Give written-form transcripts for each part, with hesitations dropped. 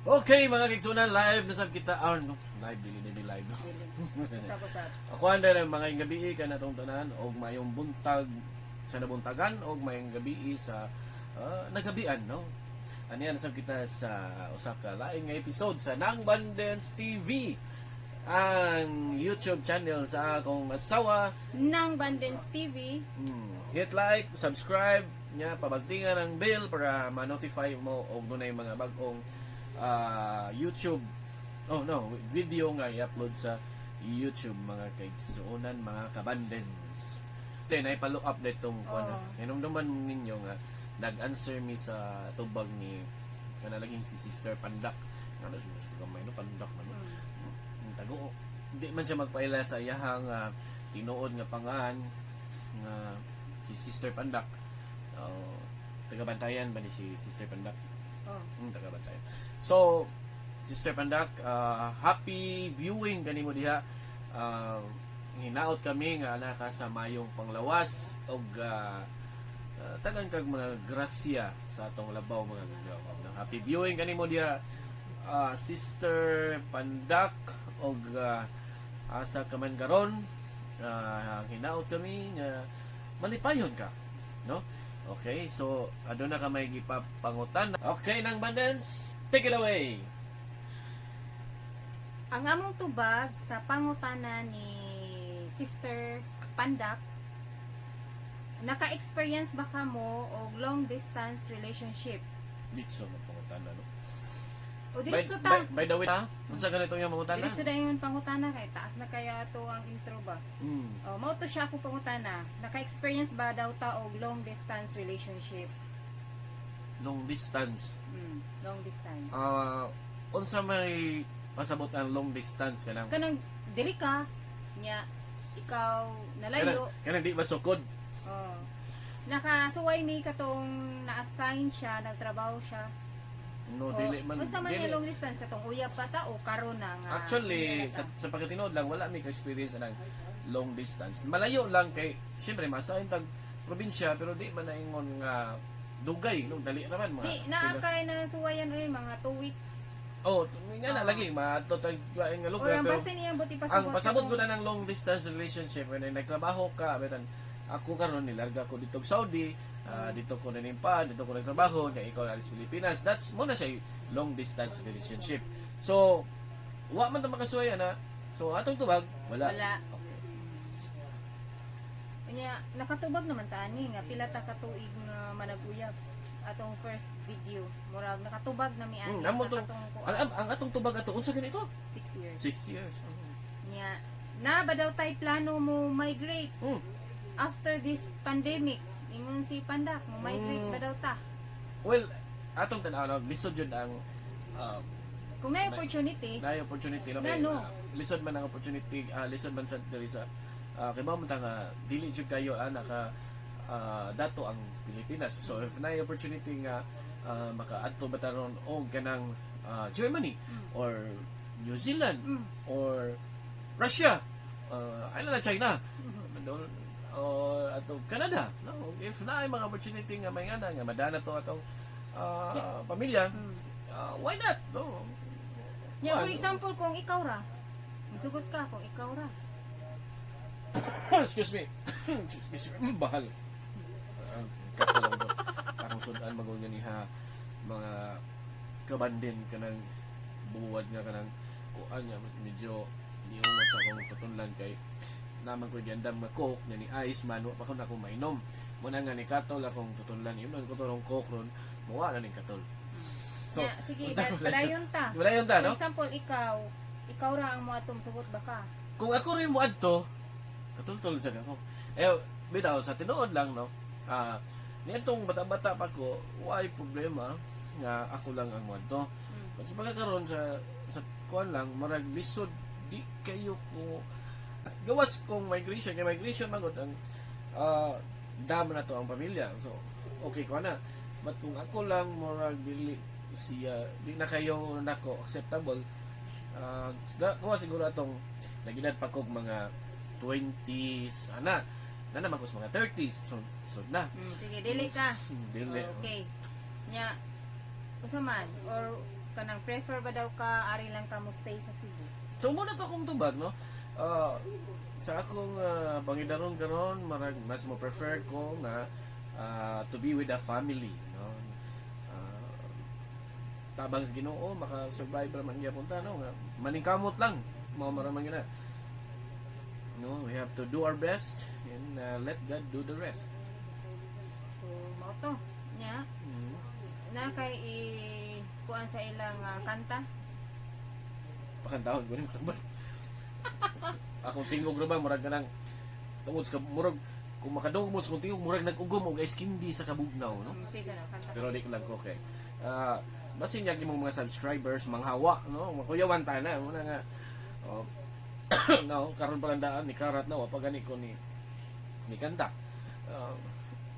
Okay, mga kigsunan, live na sab kita. No, live, dili live. Usap-usap. Ako anda ng mga gabi ka natong tanan og mayong buntag sa nabuntagan og mayong gabi sa nagabian, no. Aniyan sab kita sa usa ka laing nga episode sa Nang Bandens TV, ang YouTube channel sa akong asawa. Nang Bandens TV. Hit like, subscribe nya, pabagtingan ang bell para ma-notify mo og dunay mga bag-ong YouTube video nga i-upload sa YouTube, mga kaigsunan, mga kabandens. Then ay follow up ditong kuno. Hinumduman ninyo nga nag-answer mi sa tubag ni kanalaging si Sister Pandak. Ano sumus ko gamay no Pandak man. Tago. Hindi man siya magpaila sa iyahang tinuod nga pangan nga si Sister Pandak. Taga-bantayan ba ni si Sister Pandak? Taga-bantayan. So, Sister Pandak, happy viewing kanimo diha. Hinaot kami nga naka sa mayong panglawas og tagan kag mga grasya sa atong labaw, mga happy viewing kanimo diha, Sister Pandak, og asa ka man karon. Hinaot kami nga malipayon ka, no? Okay, so aduna ka may gipapangutan. Okay, Nang Bandens, take it away. Ang among tubag sa pangutana ni Sister Pandak, naka-experience ba ka mo og long distance relationship? Dito na pangutan, no? O diretso ta. By the way, unsa ganito yung pangutan? Diretso dayon pangutana kay taas na kaya to ang intro ba? Mao to siya akong pangutana. Naka-experience ba daw ta og long distance relationship? Long distance. Long distance. Unsa may pasabot ang long distance kanang Dili ka nya ikaw nalayo. Kanang di masukod. Nakasuway mi katong na-assign siya, nagtrabaho siya. No, dili man. Unsa man yung long distance katong uyab pa ta o karon na nga? Actually, sa pagkatinood lang wala mi ka experience ng long distance. Malayo lang kay syempre masahin tag probinsya pero di man naingon nga dugay, no, dali naman mga. Di naakay na suwayan oy mga 2 weeks. Nga na lagi matotag lain nga lugar. Pero basin iyang buti pasabot. Ang pasabot ko na ng long distance relationship when nagtrabaho ka, betan ako karon nilarga ko dito sa Saudi, dito ko nanimpan, dito ko nagtrabaho, kay ikaw alis Pilipinas. That's mo na siya long distance relationship. So, wa man ta makasuya na. So, atong tubag, wala. Okay. Nya nakatubag naman ta ani nga pila ta ka tuig nga managuyab atong first video. Murag nakatubag na mi ani sa katong ang atong tubag ato unsa ganito? 6 years. 6 years. Nya na ba daw tay plano mo migrate after this pandemic? Ingon si Pandak, mo migrate ba daw ta? Well, atong tanaw lisod jud ang kung may opportunity, na may lisod man ang opportunity, lisod man sa diri sa kay mao man ta nga dili jud kayo naka dato ang Pilipinas. So if na opportunity nga makaadto bataron og kanang Germany or New Zealand or Russia, aylan na China, ato Canada, no? If na ay mga opportunity nga may nga madana to atong pamilya, why not, no? Yeah, for example, kung ikaw ra, sugot ka kung ikaw ra. Excuse me. Bahal. Katulong ko. Parang sudan magawin niya mga kabandin ka ng buwad nga ka ng kuan nga medyo niungat sa akong tutunlan kay naman ko diandam nga coke nga ni ice man wa pa ko na akong mainom. Muna nga ni katol akong tutunlan yun ko turong coke ron muwa na ning katol. So, sige, padayon ta. Padayon ta, no? For example, ikaw ra ang moatong sugot ba ka? Kung ako rin mo adto, katultol sa ako. Bitaw sa tinuod lang, no. Nitong bata-bata pa ko, why problema nga ako lang ang moadto. Kasi pagkakaroon sa kuan lang, marag lisod di kayo ko gawas kong migration magod ang dam na to ang pamilya. So, okay ko na. But kung ako lang marag dili siya di na kayo nako acceptable, kuha siguro atong nagilad pa kog mga 20s ana na naman ko sa mga 30s. So na. Sige, dili ka. Dili. Okay. Nya, usaman, or kanang prefer ba daw ka, ari lang ka mo stay sa Cebu? So muna to akong tubag, no? Sa akong pangidaron karon mas mo prefer ko nga to be with a family, no? Tabang sa Ginoo maka-survive ra man gyapon ta, no? Nga maningkamot lang mao maraman gina. No, we have to do our best and let God do the rest. So, mao to. Nya, na kay kuan sa ilang kanta. Pakantahon ko ni man. Akong tingog ra ba murag kanang tungod sa murag kung makadungog mo sa kung tingog murag nag-ugom og ice candy sa kabugnaw, no? Sige na, kanta. Pero di ko lang ko kay. Basin niya imong mga subscribers manghawa, no? Makuyawan ta na muna nga. No, karon palandaan ni Karat na wa pa gani ko ni kanta.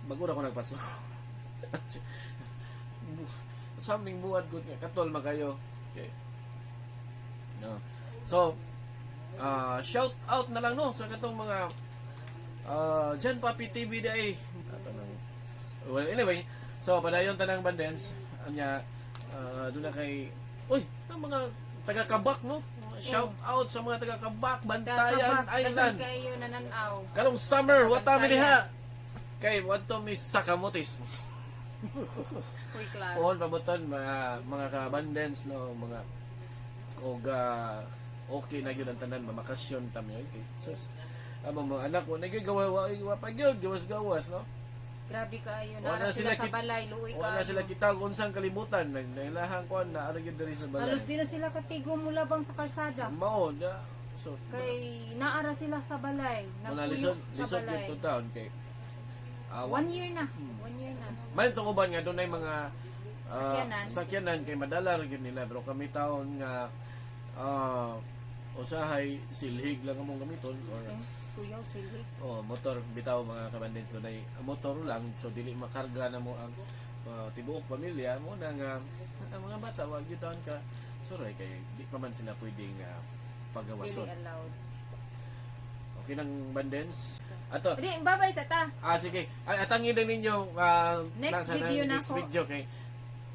Bago na ko nagpaso. Something buhat good katol magayo. Okay. No. So, shout out na lang no sa katong mga Jan Papi TV day. Well, anyway, so padayon tanang bandens anya doon na kay ang mga taga-Kabak no. Shout out sa mga taga-Kabak, Bantayan Island. Kayo nananaw. Karong summer wata mi diha. Kay wadto mi Sakamotis. Uy, klaro. Pohon pabuton mga ka-bandens no, mga og okay na gyud ang tanan mamakasyon ta mi okay. Sus amo mga anak mo nagigawa wa pa gyud gawas no. Grabe kayo. Wala Nara sila sila sa balay. Luoy kayo. Wala sila kita unsang kalibutan naglahan ko na ara gyud diri sa balay. Halos di na sila katigo mula bang sa karsada. Mao da so Kay naara sila sa balay. muna Nagpuyo lisod sa balay. gyud town kay 1 year na. 1 year na. man tong uban nga dunay mga Sakyanan. kay madala ra gyud nila pero kami taon nga usahay silhig lang among gamiton or Kuyaw, silhig. motor bitaw mga kabandens dunay motor lang so dili makarga na mo ang tibuok pamilya mo na nga ang mga bata wag gyud taon ka suray kay di pa man sila pwedeng pagawason. Dili allowed. Okay nang bandens ato Di, babay sa ta. sige atangin din ninyo Next video na next ko. video kay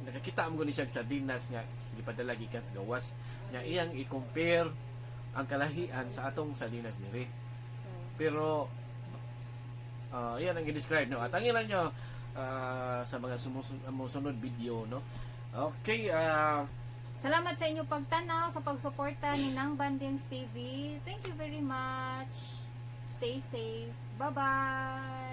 nakakita mo ni siya sa dinas nga gipadala gikan sa gawas nga iyang i-compare ang kalahian sa atong sa dinas diri. So, Pero yan ang i-describe no. Atangin lang nyo sa mga sumusunod video no. Okay, salamat sa inyo pagtanaw, sa pagsuporta ni Nang Bandens TV. Thank you very much. Stay safe. Bye-bye.